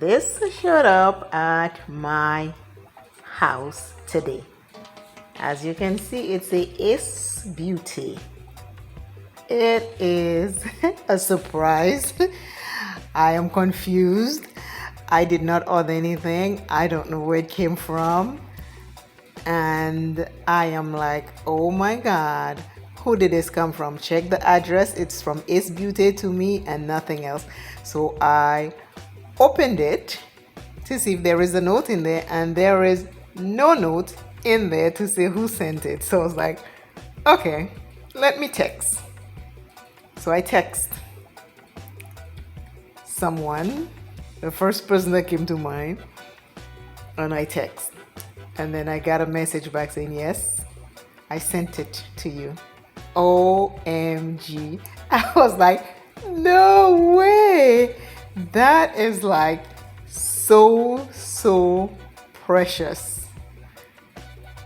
This showed up at my house today. As you can see, it's a Ace Beauty. It is a surprise. I am confused. I did not order anything. I don't know where it came from. And I am like, oh my God, who did this come from? Check the address. It's from Ace Beauty to me and nothing else. So I opened it to see if there is a note in there, and there is no note in there to say who sent it. So I was like, okay, let me text. So I text someone, the first person that came to mind, and I text. And then I got a message back saying, yes, I sent it to you. OMG. I was like, no way. That is like so precious.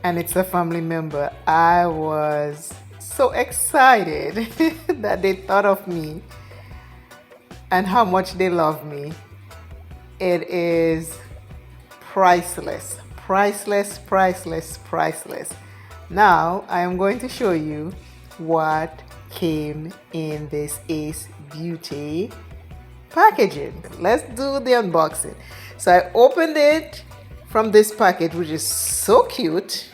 And it's a family member. I was so excited that they thought of me and how much they love me. It is priceless. Priceless. Now I am going to show you what came in this Ace Beauty packaging. Let's do the unboxing. So I opened it from this package, which is so cute.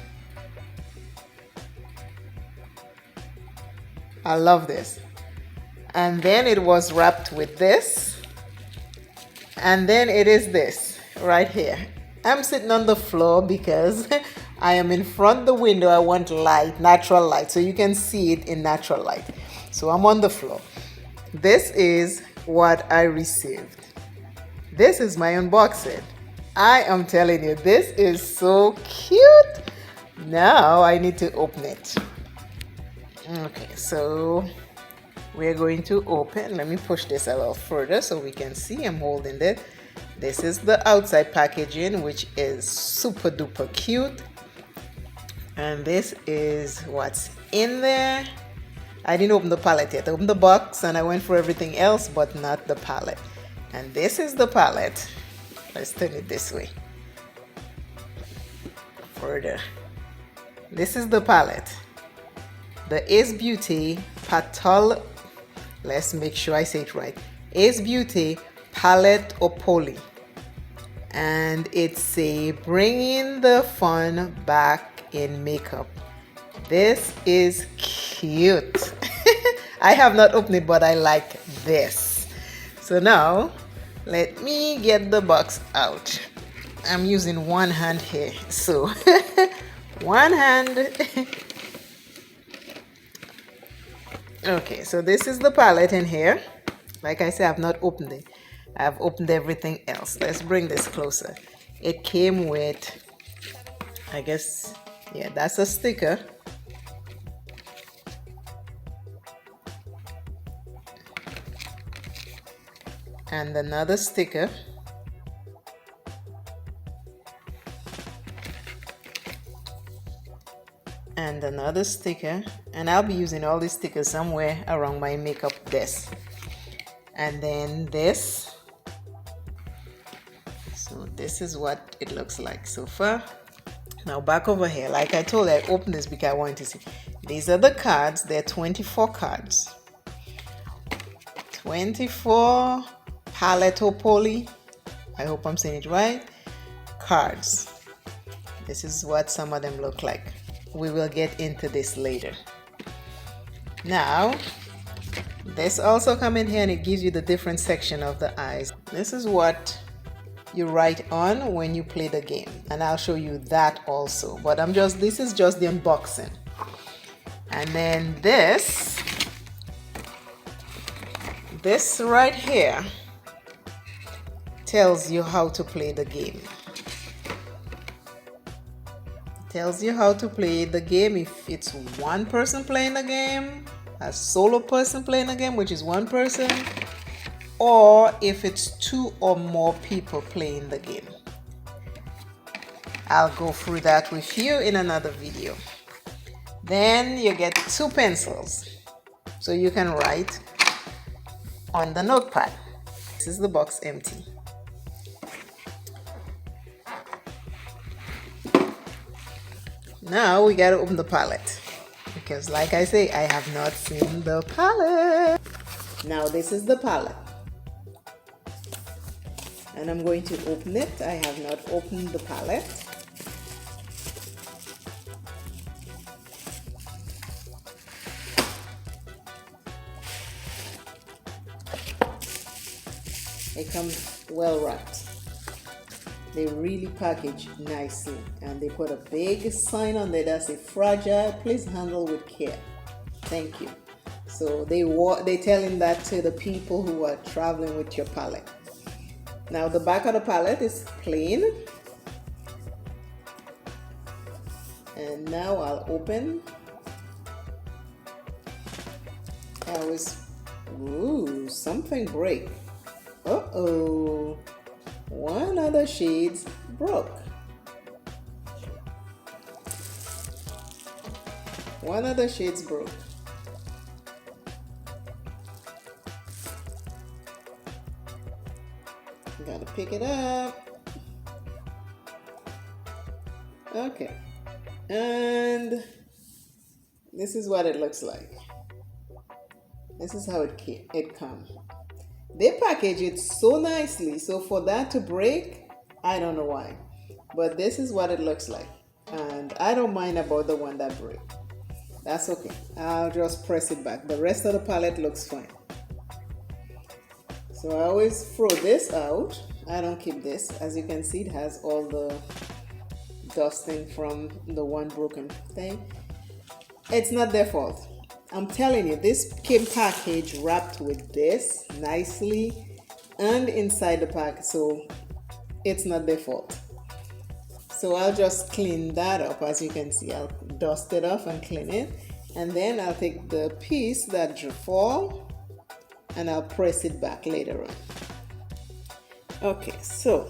I love this. And then it was wrapped with this. And then it is this right here. I'm sitting on the floor because I am in front of the window. I want light, natural light, so you can see it in natural light. So I'm on the floor. This is what I received. This is my unboxing. I am telling you, this is so cute. Now I need to open it. Okay, so we're going to open. Let me push this a little further so we can see. I'm holding it. This is the outside packaging, which is super duper cute. And this is what's in there. I didn't open the palette yet. I opened the box and I went for everything else, but not the palette. And this is the palette. Let's turn it this way. Further. This is the palette. The Ace Beauty Patel. Let's make sure I say it right. Ace Beauty Palette Opoly. And it's a bringing the fun back in makeup. This is cute. I have not opened it, but I like this. So now let me get the box out. I'm using one hand here, so one hand. Okay, so this is the palette in here. Like I said, I've not opened it. I've opened everything else. Let's bring this closer. It came with, I guess, yeah, that's a sticker. And another sticker. And another sticker. And I'll be using all these stickers somewhere around my makeup desk. And then this. So this is what it looks like so far. Now back over here, like I told you, I opened this because I wanted to see. These are the cards. There are 24 cards. 24 Paletopoly. I hope I'm saying it right. Cards. This is what some of them look like. We will get into this later. Now, this also comes in here and it gives you the different section of the eyes. This is what you write on when you play the game, and I'll show you that also, but this is just the unboxing. And then this right here tells you how to play the game. Tells you how to play the game if it's one person playing the game, a solo person playing the game, which is one person, or if it's two or more people playing the game. I'll go through that with you in another video. Then you get 2 pencils, so you can write on the notepad. This is the box empty. Now we gotta open the palette, because like I say, I have not seen the palette. Now this is the palette, and I'm going to open it. I have not opened the palette. It comes well wrapped. They really package nicely, and they put a big sign on there that says fragile, please handle with care. Thank you. So they telling that to the people who are traveling with your palette. Now the back of the palette is plain, and now I'll open. Ooh, something break. Uh-oh. One of the shades broke. One of the shades broke. Gotta pick it up. Okay. And this is what it looks like. This is how it comes. They package it so nicely, so for that to break, I don't know why. But this is what it looks like. And I don't mind about the one that break. That's okay. I'll just press it back. The rest of the palette looks fine. So I always throw this out. I don't keep this. As you can see, it has all the dusting from the one broken thing. It's not their fault. I'm telling you, this came packaged wrapped with this nicely and inside the pack, so it's not their fault. So I'll just clean that up. As you can see, I'll dust it off and clean it, and then I'll take the piece that fall and I'll press it back later on. Okay, so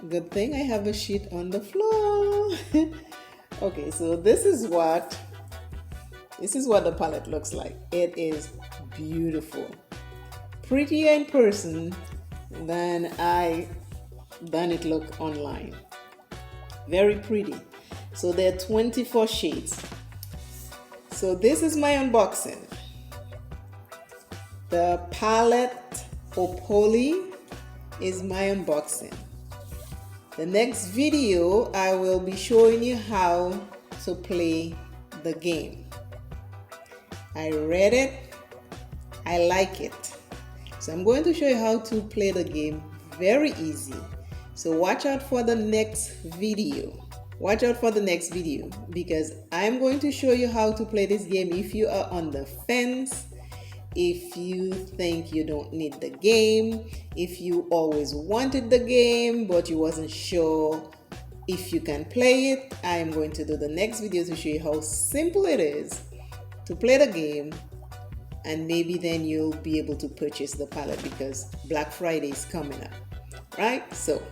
good thing I have a sheet on the floor. Okay, so this is what the palette looks like. It is beautiful, prettier in person than it look online. Very pretty. So there are 24 shades. So this is my unboxing. The palette Opoly is my unboxing. The next video, I will be showing you how to play the game. I read it, I like it. So I'm going to show you how to play the game very easy. So watch out for the next video. Watch out for the next video, because I'm going to show you how to play this game if you are on the fence, if you think you don't need the game, if you always wanted the game but you wasn't sure if you can play it. I am going to do the next video to show you how simple it is to play the game, and maybe then you'll be able to purchase the palette because Black Friday is coming up, right? So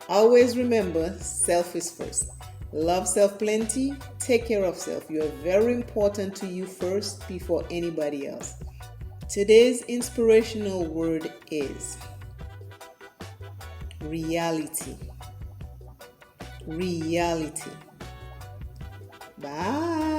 always remember, self is first. Love self plenty, take care of self. You are very important to you first before anybody else. Today's inspirational word is reality. Reality. Bye.